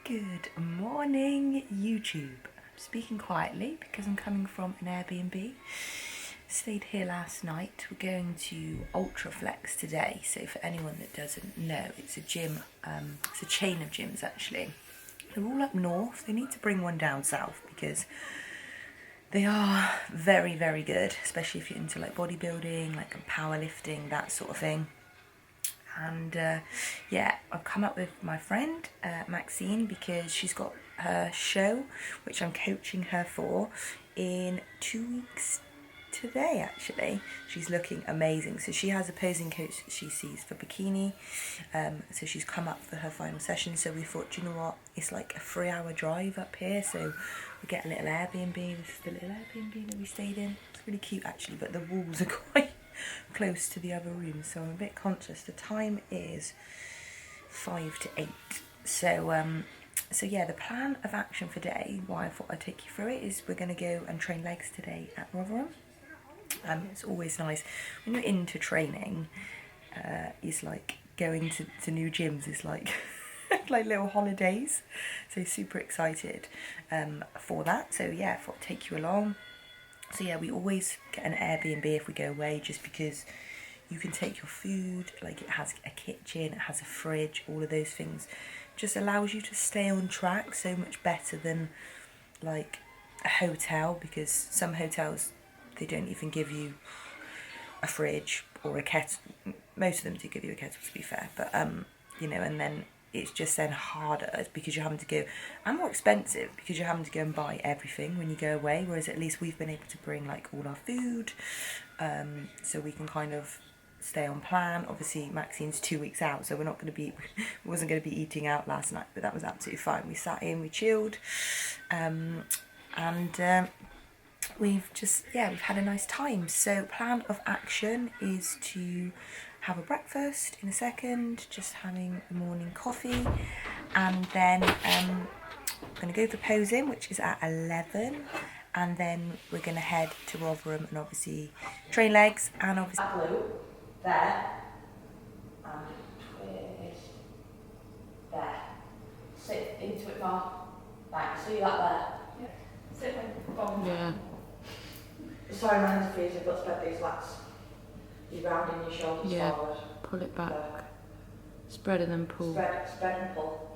Good morning, YouTube. I'm speaking quietly because I'm coming from an Airbnb. Stayed here last night. We're going to Ultraflex today. So for anyone that doesn't know, it's a gym. It's a chain of gyms actually. They're all up north. They need to bring one down south because they are very, very good, especially if you're into like bodybuilding, like powerlifting, that sort of thing. And yeah, I've come up with my friend Maxine because she's got her show, which I'm coaching her for in 2 weeks today actually. She's looking amazing. So she has a posing coach that she sees for bikini. So she's come up for her final session. So we thought, do you know what? It's like a 3-hour drive up here. So we get a little Airbnb. This is the little Airbnb that we stayed in. It's really cute actually, but the walls are quite close to the other room, so I'm a bit conscious. The time is 5 to 8. So yeah, the plan of action for today, why I thought I'd take you through it, is we're going to go and train legs today at Rotherham. It's always nice when you're into training. It's like going to new gyms is like like little holidays. So super excited for that. So yeah, I thought I'd take you along. So yeah, we always get an Airbnb if we go away, just because you can take your food, like it has a kitchen, it has a fridge, all of those things. Just allows you to stay on track so much better than like a hotel, because some hotels, they don't even give you a fridge or a kettle. Most of them do give you a kettle, to be fair, but you know, and then it's just then harder because you're having to go, and more expensive because you're having to go and buy everything when you go away, whereas at least we've been able to bring like all our food, so we can kind of stay on plan. Obviously Maxine's 2 weeks out, so we wasn't going to be eating out last night, but that was absolutely fine. We sat in, we chilled, and we've had a nice time. So plan of action is to have a breakfast in a second, just having a morning coffee, and then I'm going to go for posing, which is at 11, and then we're going to head to Rotherham and obviously train legs, and obviously glute there, and twist there, sit into it more, like, see that there? Yeah. Sit like bum. Yeah. Sorry, my hands are freezing, I've got to spread these lats. You're rounding your shoulders forward. Pull it back. Spread and then pull. Spread and pull.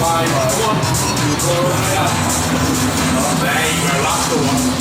Five, one, 2, 4, 5. There you go, last one.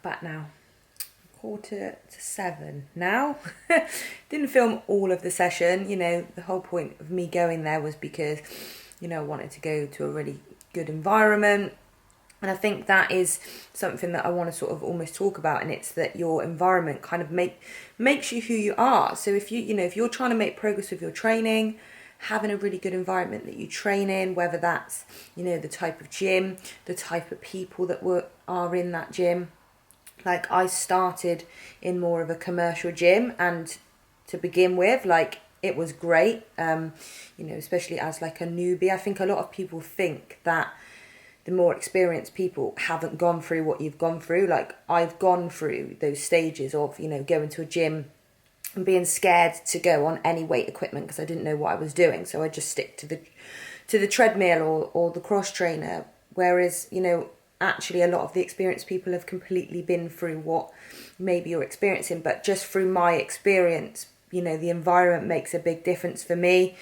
Back now, 6:45 now. Didn't film all of the session, you know. The whole point of me going there was because, you know, I wanted to go to a really good environment, and I think that is something that I want to sort of almost talk about, and it's that your environment kind of makes you who you are. So if if you're trying to make progress with your training, having a really good environment that you train in, whether that's, you know, the type of gym, the type of people that are in that gym. Like, I started in more of a commercial gym, and to begin with, like, it was great, you know, especially as like a newbie. I think a lot of people think that the more experienced people haven't gone through what you've gone through. Like, I've gone through those stages of, you know, going to a gym and being scared to go on any weight equipment because I didn't know what I was doing. So I just stick to the treadmill or the cross trainer. Whereas, you know, actually a lot of the experienced people have completely been through what maybe you're experiencing. But just through my experience, you know, the environment makes a big difference for me.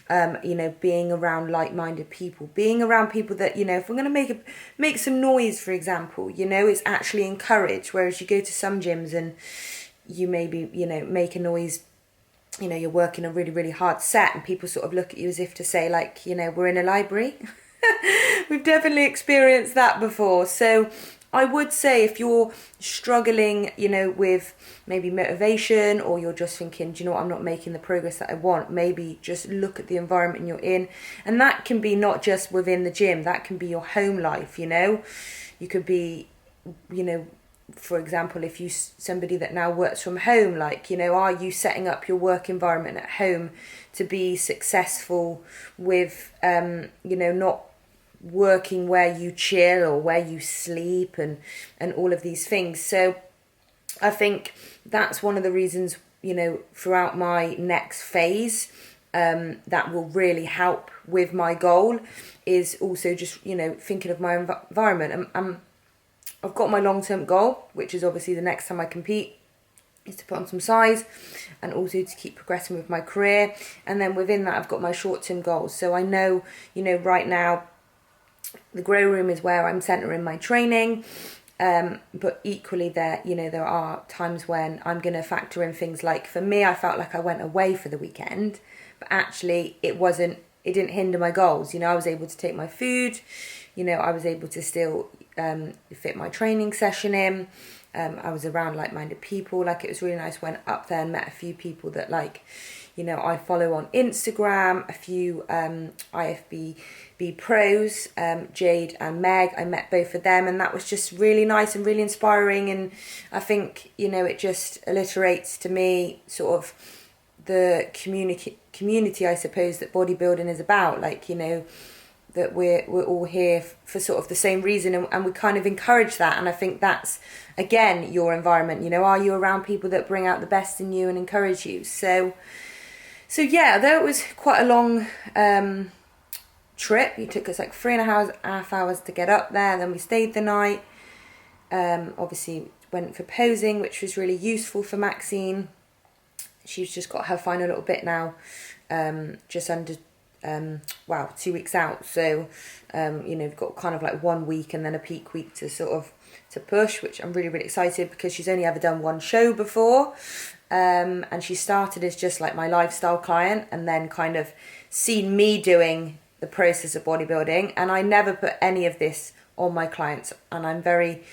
You know, being around like-minded people, being around people that, you know, if we're going to make some noise, for example, you know, it's actually encouraged. Whereas you go to some gyms and you maybe, you know, make a noise, you know, you're working a really, really hard set and people sort of look at you as if to say, like, you know, we're in a library. We've definitely experienced that before. So I would say if you're struggling, you know, with maybe motivation, or you're just thinking, do you know what, I'm not making the progress that I want, maybe just look at the environment you're in. And that can be not just within the gym, that can be your home life, you know. You could be, you know, for example, if you somebody that now works from home, like, you know, are you setting up your work environment at home to be successful with, you know, not working where you chill or where you sleep and all of these things. So I think that's one of the reasons, you know, throughout my next phase, that will really help with my goal, is also just, you know, thinking of my environment. I've got my long-term goal, which is obviously the next time I compete, is to put on some size and also to keep progressing with my career. And then within that, I've got my short-term goals. So I know, you know, right now, the grow room is where I'm centering my training, but equally there, you know, there are times when I'm going to factor in things like, for me, I felt like I went away for the weekend, but actually it didn't hinder my goals. You know, I was able to take my food, you know, I was able to still fit my training session in. I was around like-minded people. Like, it was really nice. Went up there and met a few people that, like, you know, I follow on Instagram, a few IFBB pros, Jade and Meg. I met both of them, and that was just really nice and really inspiring. And I think, you know, it just alliterates to me sort of the community, I suppose, that bodybuilding is about. Like, you know, that we're all here for sort of the same reason, and we kind of encourage that. And I think that's, again, your environment. You know, are you around people that bring out the best in you and encourage you? So yeah, though it was quite a long trip. It took us like 3.5 hours to get up there. Then we stayed the night. Obviously went for posing, which was really useful for Maxine. She's just got her final little bit now, just under 2 weeks out. So you know, we've got kind of like 1 week and then a peak week to push, which I'm really, really excited, because she's only ever done one show before. And she started as just like my lifestyle client, and then kind of seen me doing the process of bodybuilding. And I never put any of this on my clients, and I'm very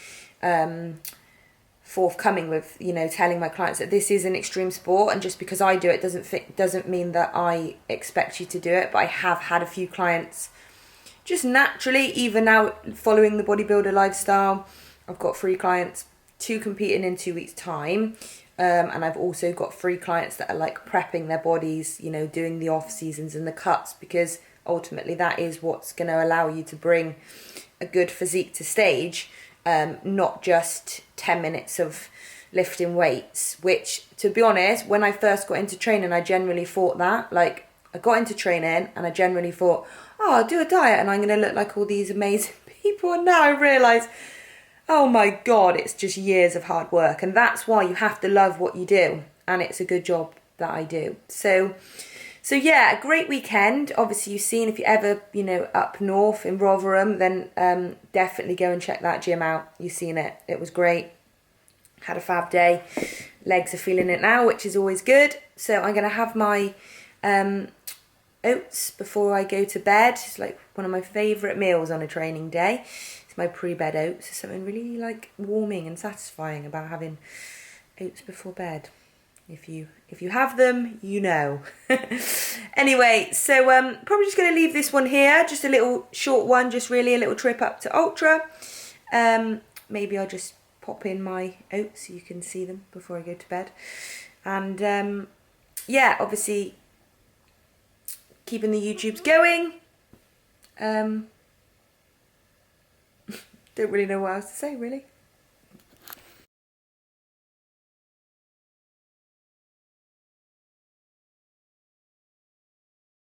forthcoming with, you know, telling my clients that this is an extreme sport, and just because I do it doesn't mean that I expect you to do it. But I have had a few clients just naturally, even now following the bodybuilder lifestyle. I've got 3 clients, 2 competing in 2 weeks' time. And I've also got 3 clients that are like prepping their bodies, you know, doing the off seasons and the cuts, because ultimately that is what's going to allow you to bring a good physique to stage, not just 10 minutes of lifting weights, which, to be honest, when I first got into training, I generally thought that. Like, I got into training and I generally thought, oh, I'll do a diet and I'm going to look like all these amazing people. And now I realise, oh my God, it's just years of hard work. And that's why you have to love what you do. And it's a good job that I do. So yeah, a great weekend. Obviously, you've seen, if you're ever, up north in Rotherham, then definitely go and check that gym out. You've seen it. It was great. Had a fab day. Legs are feeling it now, which is always good. So I'm going to have my oats before I go to bed. It's like one of my favourite meals on a training day. It's my pre-bed oats. There's something really like warming and satisfying about having oats before bed. If you have them, you know. Anyway, so probably just going to leave this one here. Just a little short one, just really a little trip up to Ultra. Maybe I'll just pop in my oats so you can see them before I go to bed. And yeah, obviously keeping the YouTubes going. Don't really know what else to say, really.